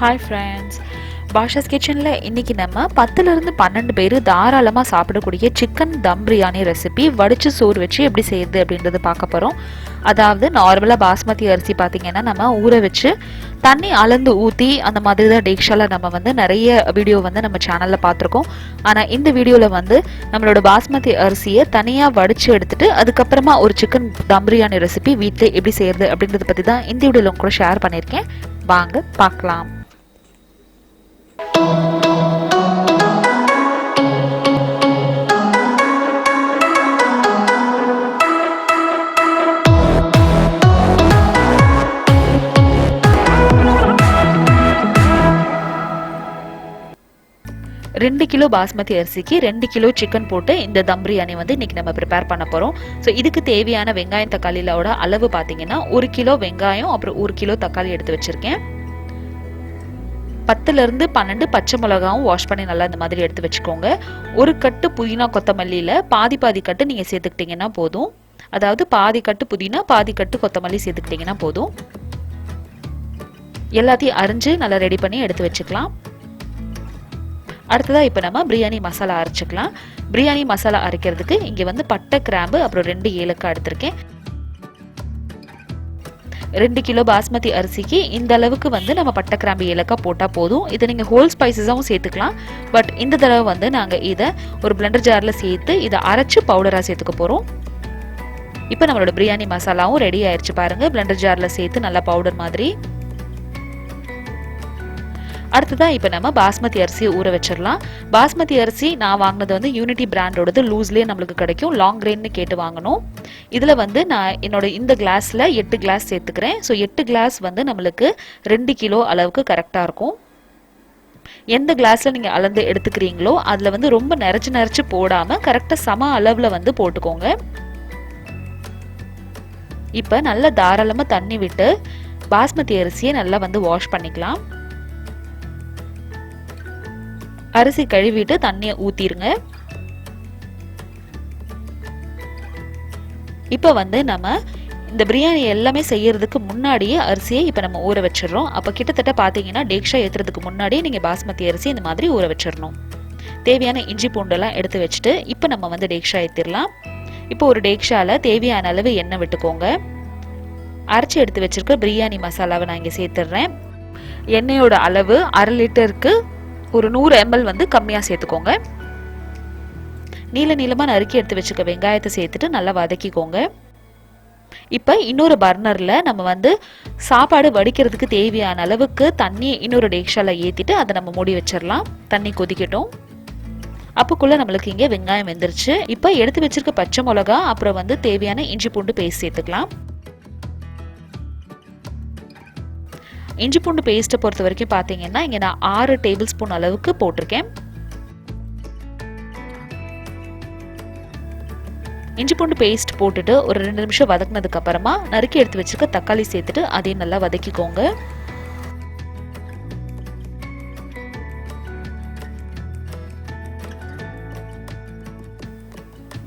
Hi friends, Basha's கிச்சனில் இன்றைக்கி நம்ம 10லேருந்து 12 பேர் தாராளமாக சாப்பிடக்கூடிய சிக்கன் தம் பிரியாணி ரெசிபி வடித்து சோறு வச்சு எப்படி செய்யுது அப்படின்றது பார்க்க போகிறோம். அதாவது நார்மலாக பாஸ்மதி அரிசி பார்த்திங்கன்னா நம்ம ஊற வச்சு தண்ணி அளந்து ஊற்றி அந்த மாதிரி தான் டேக்ஷால நம்ம நிறைய வீடியோ நம்ம சேனலில் பார்த்துருக்கோம். ஆனால் இந்த வீடியோவில் நம்மளோட பாஸ்மதி அரிசியை தனியாக வடித்து எடுத்துட்டு அதுக்கப்புறமா ஒரு சிக்கன் தம் பிரியாணி ரெசிபி வீட்டில் எப்படி செய்யுது அப்படின்றத பற்றி தான் இந்த வீடியோவில் கூட ஷேர் பண்ணியிருக்கேன். வாங்க பார்க்கலாம். 2 கிலோ பாஸ்மதி அரிசிக்கு 2 கிலோ சிக்கன் போட்டு இந்த தம் பிரியாணி இன்னைக்கு நம்ம ப்ரிப்பேர் பண்ண போகிறோம். ஸோ இதுக்கு தேவையான வெங்காயம் தக்காளியோட அளவு பார்த்தீங்கன்னா 1 கிலோ வெங்காயம் அப்புறம் 1 கிலோ தக்காளி எடுத்து வச்சிருக்கேன். 10லேருந்து 12 பச்சை மிளகாவும் வாஷ் பண்ணி நல்லா இந்த மாதிரி எடுத்து வச்சுக்கோங்க. ஒரு கட்டு புதினா கொத்தமல்லியில் பாதி கட்டு நீங்கள் சேர்த்துக்கிட்டிங்கன்னா போதும். அதாவது பாதி கட்டு புதினா பாதி கட்டு கொத்தமல்லி சேர்த்துக்கிட்டிங்கன்னா போதும். எல்லாத்தையும் அரிஞ்சு நல்லா ரெடி பண்ணி எடுத்து வச்சுக்கலாம். அடுத்ததாக இப்போ நம்ம பிரியாணி மசாலா அரைச்சிக்கலாம். பிரியாணி மசாலா அரைக்கிறதுக்கு இங்கே பட்டை கிராம்பு அப்புறம் 2 ஏலக்காய் எடுத்திருக்கேன். 2 கிலோ பாஸ்மதி அரிசிக்கு இந்த அளவுக்கு நம்ம பட்டை கிராம்பு ஏலக்காய் போட்டால் போதும். இதை நீங்கள் ஹோல் ஸ்பைசஸாகவும் சேர்த்துக்கலாம். பட் இந்த தடவை நாங்கள் இதை ஒரு பிளெண்டர் ஜாரில் சேர்த்து இதை அரைச்சி பவுடராக சேர்த்துக்க போகிறோம். இப்போ நம்மளோட பிரியாணி மசாலாவும் ரெடி ஆயிடுச்சு பாருங்கள். பிளெண்டர் ஜாரில் சேர்த்து நல்லா பவுடர் மாதிரி. அடுத்ததான் இப்போ நம்ம பாஸ்மதி அரிசியை ஊற வச்சிடலாம். பாஸ்மதி அரிசி நான் வாங்கினது யூனிட்டி பிராண்டோடது, லூஸ்லேயே நம்மளுக்கு கிடைக்கும். லாங் கிரெயின்னு கேட்டு வாங்கணும். இதில் நான் என்னோட இந்த கிளாஸில் 8 கிளாஸ் சேர்த்துக்கிறேன். ஸோ 8 கிளாஸ் நம்மளுக்கு 2 கிலோ அளவுக்கு கரெக்டாக இருக்கும். எந்த கிளாஸில் நீங்கள் அளந்து எடுத்துக்கிறீங்களோ அதில் ரொம்ப நிறச்சி போடாமல் கரெக்டாக சம அளவில் போட்டுக்கோங்க. இப்போ நல்லா தாராளமாக தண்ணி விட்டு பாஸ்மதி அரிசியை நல்லா வாஷ் பண்ணிக்கலாம். அரிசி கழுவிட்டு தண்ணியை ஊற்றிருங்க. இப்போ நம்ம இந்த பிரியாணி எல்லாமே செய்யறதுக்கு முன்னாடியே அரிசியை இப்போ நம்ம ஊற வச்சிடறோம். அப்போ கிட்டத்தட்ட பார்த்தீங்கன்னா டேக்ஷா ஏற்றுறதுக்கு முன்னாடியே நீங்கள் பாஸ்மதி அரிசி இந்த மாதிரி ஊற வச்சிடணும். தேவையான இஞ்சி பூண்டெல்லாம் எடுத்து வச்சுட்டு இப்போ நம்ம டேக்ஷா ஏற்றிடலாம். இப்போ ஒரு டேக்ஷாவில் தேவையான அளவு எண்ணெய் விட்டுக்கோங்க. அரைச்சி எடுத்து வச்சிருக்க பிரியாணி மசாலாவை நான் இங்கே சேர்த்துடுறேன். எண்ணெயோட அளவு 1/2 லிட்டருக்கு ஒரு 100 ml கம்மியாக சேர்த்துக்கோங்க. நீளமாக நறுக்கி எடுத்து வச்சுக்க வெங்காயத்தை சேர்த்துட்டு நல்லா வதக்கிக்கோங்க. இப்போ இன்னொரு பர்னரில் நம்ம சாப்பாடு வடிக்கிறதுக்கு தேவையான அளவுக்கு தண்ணி இன்னொரு டேக்ஷாவில் ஏற்றிட்டு அதை நம்ம மூடி வச்சிடலாம். தண்ணி கொதிக்கட்டும். அப்போக்குள்ளே நம்மளுக்கு இங்கே வெங்காயம் வெந்துருச்சு. இப்போ எடுத்து வச்சிருக்க பச்சை மிளகா அப்புறம் தேவையான இஞ்சி பூண்டு பேஸ்ட் சேர்த்துக்கலாம். இஞ்சி பூண்டு பேஸ்ட்டை பொறுத்த வரைக்கும் பார்த்தீங்கன்னா இங்கே நான் 6 டேபிள் ஸ்பூன் அளவுக்கு போட்டிருக்கேன். இஞ்சி பூண்டு பேஸ்ட் போட்டுட்டு ஒரு 2 நிமிஷம் வதக்குனதுக்கு அப்புறமா நறுக்கி எடுத்து வச்சிருக்க தக்காளி சேர்த்துட்டு அதையும் நல்லா வதக்கிக்கோங்க.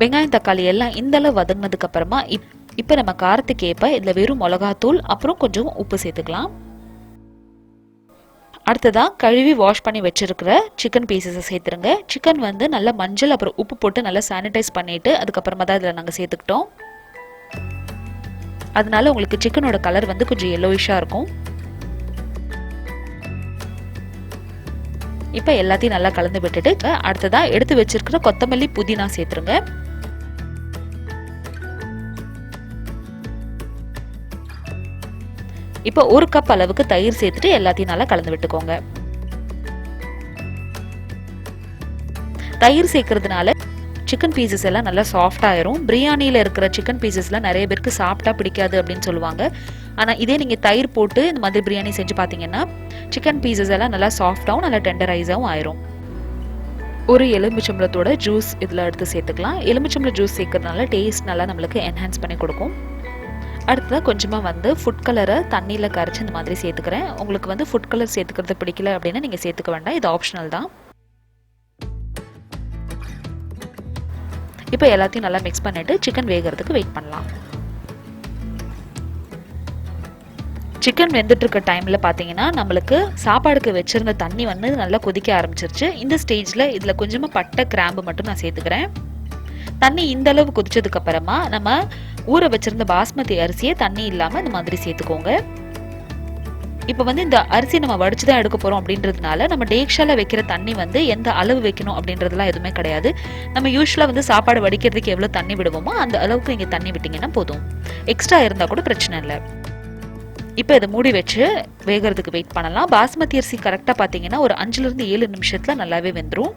வெங்காயம் தக்காளி எல்லாம் இந்த அளவு வதங்கினதுக்கு அப்புறமா இப்போ நம்ம காரத்துக்கு ஏற்ப இதில் வெறும் மிளகாத்தூள் அப்புறம் கொஞ்சம் உப்பு சேர்த்துக்கலாம். அடுத்ததாக கழுவி வாஷ் பண்ணி வச்சிருக்கிற சிக்கன் பீசஸை சேர்த்துருங்க. சிக்கன் நல்லா மஞ்சள் அப்புறம் உப்பு போட்டு நல்லா சானிடைஸ் பண்ணிவிட்டு அதுக்கப்புறமா தான் இதில் நாங்கள் சேர்த்துக்கிட்டோம். அதனால உங்களுக்கு சிக்கனோட கலர் கொஞ்சம் எல்லோயிஷாக இருக்கும். இப்போ எல்லாத்தையும் நல்லா கலந்து விட்டுட்டு அடுத்ததாக எடுத்து வச்சிருக்கிற கொத்தமல்லி புதினா சேர்த்துருங்க. இப்போ 1 கப் அளவுக்கு தயிர் சேர்த்துட்டு எல்லாத்தையும் நல்லா கலந்து விட்டுக்கோங்க. தயிர் சேர்க்கறதுனால சிக்கன் பீசஸ் எல்லாம் நல்லா சாஃப்ட் ஆயிரும். பிரியாணியில் இருக்கிற சிக்கன் பீசஸ்லாம் நிறைய பேருக்கு சாப்பிட்டா பிடிக்காது அப்படின்னு சொல்லுவாங்க. ஆனால் இதே நீங்கள் தயிர் போட்டு இந்த மாதிரி பிரியாணி செஞ்சு பார்த்தீங்கன்னா சிக்கன் பீசஸ் எல்லாம் நல்லா சாஃப்டாகவும் நல்லா டெண்டரைஸாகவும் ஆயிரும். ஒரு எலுமிச்சம்பழத்தோட ஜூஸ் இதில் எடுத்து சேர்த்துக்கலாம். எலுமிச்சம்பழம் ஜூஸ் சேர்க்கறதுனால டேஸ்ட் நல்லா நம்மளுக்கு என்ஹான்ஸ் பண்ணி கொடுக்கும். அடுத்ததாக கொஞ்சமாக ஃபுட் கலரை தண்ணியில் கரைச்சி இந்த மாதிரி சேர்த்துக்கிறேன். உங்களுக்கு ஃபுட் கலர் சேர்த்துக்கிறது பிடிக்கல அப்படின்னா நீங்கள் சேர்த்துக்க வேண்டாம், இது ஆப்ஷனல் தான். இப்போ எல்லாத்தையும் நல்லா மிக்ஸ் பண்ணிவிட்டு சிக்கன் வேகிறதுக்கு வெயிட் பண்ணலாம். சிக்கன் வெந்துட்டு இருக்க டைமில் பார்த்தீங்கன்னா நம்மளுக்கு சாப்பாடுக்கு வச்சுருந்த தண்ணி வந்து நல்லா கொதிக்க ஆரம்பிச்சிருச்சு. இந்த ஸ்டேஜில் இதில் கொஞ்சமாக பட்டை கிராம்பு மட்டும் நான் சேர்த்துக்கிறேன். தண்ணி இந்த அளவு கொதிச்சதுக்கு அப்புறமா நம்ம ஊற வச்சிருந்த பாஸ்மதி அரிசியை தண்ணி இல்லாமல் இந்த மாதிரி சேர்த்துக்கோங்க. இப்போ வந்து இந்த அரிசி நம்ம வடிச்சு தான் எடுக்க போகிறோம் அப்படின்றதுனால நம்ம டேக்ஷால வைக்கிற தண்ணி வந்து எந்த அளவு வைக்கணும் அப்படின்றதுலாம் எதுவுமே கிடையாது. நம்ம யூஸ்வலாக வந்து சாப்பாடு வடிக்கிறதுக்கு எவ்வளோ தண்ணி விடுவோமோ அந்த அளவுக்கு நீங்கள் தண்ணி விட்டிங்கன்னா போதும். எக்ஸ்ட்ரா இருந்தால் கூட பிரச்சனை இல்லை. இப்போ இதை மூடி வச்சு வேகிறதுக்கு வெயிட் பண்ணலாம். பாஸ்மதி அரிசி கரெக்டாக பார்த்தீங்கன்னா ஒரு 5-7 நிமிஷத்தில் நல்லாவே வெந்துடும்.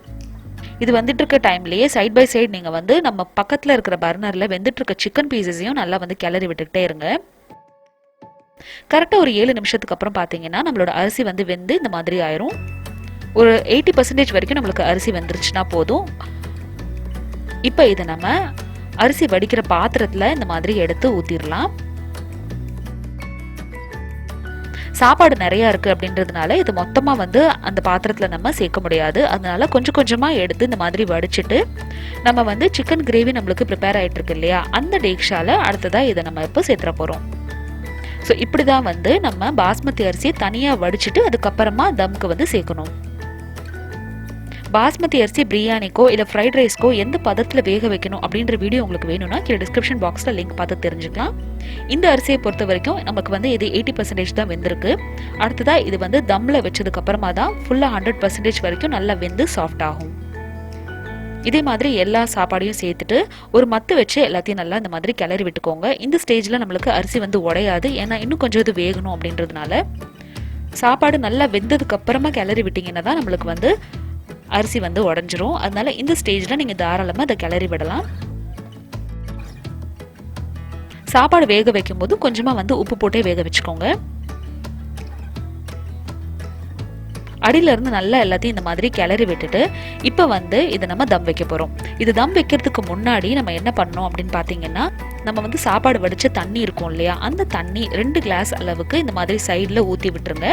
இது வந்துட்டு இருக்க டைம்லேயே சைட் பை சைடு நீங்கள் வந்து நம்ம பக்கத்தில் இருக்கிற பர்னரில் வெந்துட்டு இருக்க சிக்கன் பீசஸையும் நல்லா வந்து கிளறி விட்டுக்கிட்டே இருங்க. கரெக்டாக ஒரு 7 நிமிஷத்துக்கு அப்புறம் பார்த்தீங்கன்னா நம்மளோட அரிசி வந்து வெந்து இந்த மாதிரி ஆயிரும். ஒரு 80% வரைக்கும் நம்மளுக்கு அரிசி வெந்துருச்சுன்னா போதும். இப்போ இதை நம்ம அரிசி வடிக்கிற பாத்திரத்தில் இந்த மாதிரி எடுத்து ஊற்றிடலாம். சாப்பாடு நிறையா இருக்குது அப்படின்றதுனால இது மொத்தமாக வந்து அந்த பாத்திரத்தில் நம்ம சேர்க்க முடியாது. அதனால கொஞ்சம் கொஞ்சமாக எடுத்து இந்த மாதிரி வடிச்சிட்டு நம்ம வந்து சிக்கன் கிரேவி நம்மளுக்கு ப்ரிப்பேர் ஆகிட்டு இருக்கு இல்லையா, அந்த டேக்ஷால அடுத்ததாக இதை நம்ம இப்போ சேர்த்துற போகிறோம். ஸோ இப்படி தான் வந்து நம்ம பாஸ்மதி அரிசியை தனியாக வடிச்சிட்டு அதுக்கப்புறமா தம்க்கு வந்து சேர்க்கணும். பாஸ்மதி அரிசி பிரியாணிக்கோ இல்லை ஃப்ரைட் ரைஸ்க்கோ எந்த பதத்தில் வேக வைக்கணும் அப்படின்ற வீடியோ உங்களுக்கு வேணும்னா கீழே டிஸ்கிரிப்ஷன் பாக்ஸில் லிங்க் பார்த்து தெரிஞ்சுக்கலாம். இந்த அரிசியை பொறுத்த வரைக்கும் நமக்கு வந்து இது 80% தான் வெந்திருக்கு. அடுத்ததாக இது வந்து தம்மில் வச்சதுக்கு அப்புறமா தான் ஃபுல்லாக 100% வரைக்கும் நல்லா வெந்து சாஃப்ட் ஆகும். இதே மாதிரி எல்லா சாப்பாடையும் சேர்த்துட்டு ஒரு மத்து வச்சு எல்லாத்தையும் நல்லா இந்த மாதிரி கிளறி விட்டுக்கோங்க. இந்த ஸ்டேஜில் நம்மளுக்கு அரிசி வந்து உடையாது, ஏன்னா இன்னும் கொஞ்சம் இது வேகணும் அப்படின்றதுனால. சாப்பாடு நல்லா வெந்ததுக்கு அப்புறமா கிளறி விட்டிங்கன்னா தான் நம்மளுக்கு வந்து அரிசி வந்து உடஞ்சிரும். அதனால இந்த ஸ்டேஜில் நீங்கள் தாராளமாக அதை கிளறி விடலாம். சாப்பாடு வேக வைக்கும் போது கொஞ்சமாக வந்து உப்பு போட்டே வேக வச்சுக்கோங்க. அடியில இருந்து நல்லா எல்லாத்தையும் இந்த மாதிரி கிளறி விட்டுட்டு இப்போ வந்து இதை நம்ம தம் வைக்க போகிறோம். இது தம் வைக்கிறதுக்கு முன்னாடி நம்ம என்ன பண்ணோம் அப்படின்னு பார்த்தீங்கன்னா, நம்ம வந்து சாப்பாடு வடிச்ச தண்ணி இருக்கும் இல்லையா, அந்த தண்ணி 2 கிளாஸ் அளவுக்கு இந்த மாதிரி சைடில் ஊற்றி விட்டுருங்க.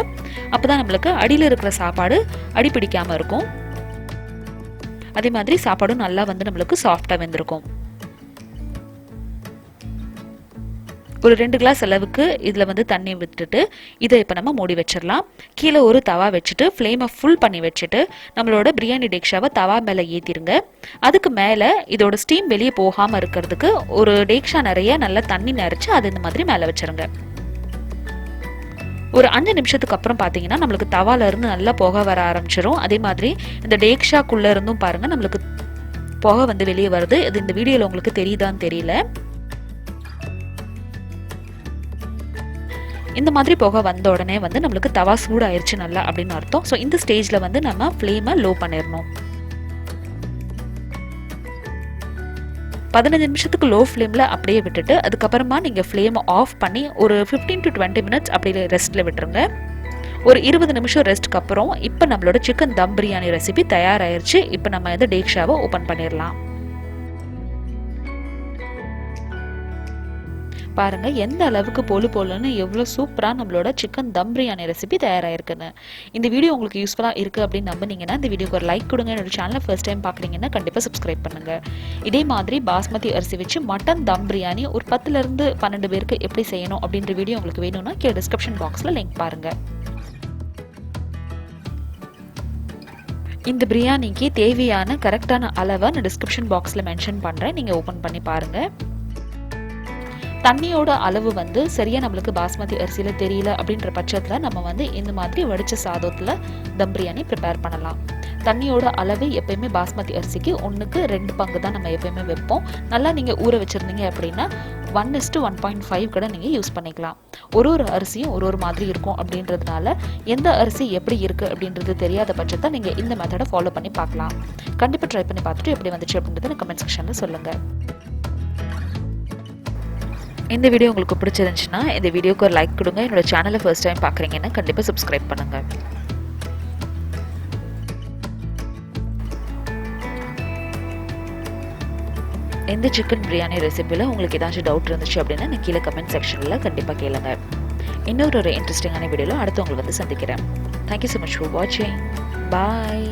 அப்போ தான் நம்மளுக்கு அடியில் இருக்கிற சாப்பாடு அடி பிடிக்காமல் இருக்கும். அதே மாதிரி சாப்பாடும் நல்லா வந்து நம்மளுக்கு சாஃப்டாக வெந்திருக்கும். ஒரு 2 கிளாஸ் அளவுக்கு இதில் வந்து தண்ணி விட்டுட்டு இதை இப்போ நம்ம மூடி வச்சிடலாம். கீழே ஒரு தவா வச்சுட்டு ஃப்ளேமை ஃபுல் பண்ணி வச்சுட்டு நம்மளோட பிரியாணி டேக்ஷாவை தவா மேலே ஏற்றிருங்க. அதுக்கு மேலே இதோட ஸ்டீம் வெளியே போகாமல் இருக்கிறதுக்கு ஒரு டேக்ஷா நிறைய நல்லா தண்ணி நிறச்சி அதை இந்த மாதிரி மேலே வச்சுருங்க. ஒரு 5 நிமிஷத்துக்கு அப்புறம் பார்த்தீங்கன்னா நம்மளுக்கு தவால இருந்து நல்லா புகை வர ஆரம்பிச்சிடும். அதே மாதிரி இந்த டேக்ஷாக்குள்ளே இருந்தும் பாருங்கள் நம்மளுக்கு புகை வந்து வெளியே வருது. இது இந்த வீடியோவில் உங்களுக்கு தெரியுதான்னு தெரியல. இந்த மாதிரி புகை வந்த உடனே வந்து நம்மளுக்கு தவா சூடாயிருச்சு நல்லா அப்படின்னு அர்த்தம். ஸோ இந்த ஸ்டேஜில் வந்து நம்ம ஃப்ளேமை லோ பண்ணிடணும். 15 நிமிஷத்துக்கு லோ ஃப்ளேமில் அப்படியே விட்டுட்டு அதுக்கப்புறமா நீங்கள் ஃப்ளேமை ஆஃப் பண்ணி ஒரு 15 to 20 minutes அப்படியே ரெஸ்ட்டில் விட்டுருங்க. ஒரு 20 நிமிஷம் ரெஸ்ட்டுக்கு அப்புறம் இப்போ நம்மளோட சிக்கன் தம் பிரியாணி ரெசிபி தயாராகிருச்சு. இப்போ நம்ம இந்த டேக்ஷாவை ஓப்பன் பண்ணிடலாம். பாருங்க எந்த அளவுக்கு போலுன்னு எவ்வளோ சூப்பராக நம்மளோட சிக்கன் தம் பிரியாணி ரெசிபி தயாராகிருக்குன்னு. இந்த வீடியோ உங்களுக்கு யூஸ்ஃபுல்லாக இருக்குது அப்படின்னு நம்பினீங்கன்னா இந்த வீடியோக்கு ஒரு லைக் கொடுங்க. என்னோட சேனலை ஃபர்ஸ்ட் டைம் பார்க்குறீங்கன்னா கண்டிப்பாக சப்ஸ்கிரைப் பண்ணுங்கள். இதே மாதிரி பாஸ்மதி அரிசி வச்சு மட்டன் தம் பிரியாணி ஒரு 10 to 12 பேருக்கு எப்படி செய்யணும் அப்படின்ற வீடியோ உங்களுக்கு வேணும்னா கீழே டிஸ்கிரிப்ஷன் பாக்ஸில் லிங்க் பாருங்கள். இந்த பிரியாணிக்கு தேவையான கரெக்டான அளவை நான் டிஸ்கிரிப்ஷன் பாக்ஸில் மென்ஷன் பண்ணுறேன், நீங்கள் ஓப்பன் பண்ணி பாருங்கள். தண்ணியோட அளவு வந்து சரியாக நம்மளுக்கு பாஸ்மதி அரிசியில் தெரியல அப்படின்ற பட்சத்தில் நம்ம வந்து இந்த மாதிரி வடித்த சாதத்தில் தம் பிரியாணி ப்ரிப்பேர் பண்ணலாம். தண்ணியோட அளவு எப்பயுமே பாஸ்மதி அரிசிக்கு 1க்கு 2 பங்கு தான் நம்ம எப்பயுமே வைப்போம். நல்லா நீங்கள் ஊற வச்சுருந்தீங்க அப்படின்னா 1:1.5 கூட நீங்கள் யூஸ் பண்ணிக்கலாம். ஒரு அரிசியும் ஒரு மாதிரி இருக்கும் அப்படின்றதுனால எந்த அரிசி எப்படி இருக்குது அப்படின்றது தெரியாத பட்சத்தை நீங்கள் இந்த மெத்தடை ஃபாலோ பண்ணி பார்க்கலாம். கண்டிப்பாக ட்ரை பண்ணி பார்த்துட்டு எப்படி வந்துச்சு அப்படின்றத கமெண்ட் செக்ஷனில் சொல்லுங்கள். இந்த வீடியோ உங்களுக்கு பிடிச்சிருந்துச்சுன்னா இந்த வீடியோக்கு ஒரு லைக் கொடுங்க. என்னோட சேனலை ஃபர்ஸ்ட் டைம் பார்க்குறீங்கன்னா கண்டிப்பாக சப்ஸ்கிரைப் பண்ணுங்கள். இந்த சிக்கன் பிரியாணி ரெசிபியில் உங்களுக்கு ஏதாச்சும் டவுட் இருந்துச்சு அப்படின்னா நான் கீழே கமெண்ட் செக்ஷனில் கண்டிப்பாக கேளுங்க. இன்னொரு இன்ட்ரெஸ்டிங்கான வீடியோவில் அடுத்து உங்களை வந்து சந்திக்கிறேன். தேங்க்யூ ஸோ மச் ஃபார் வாட்சிங். பாய்.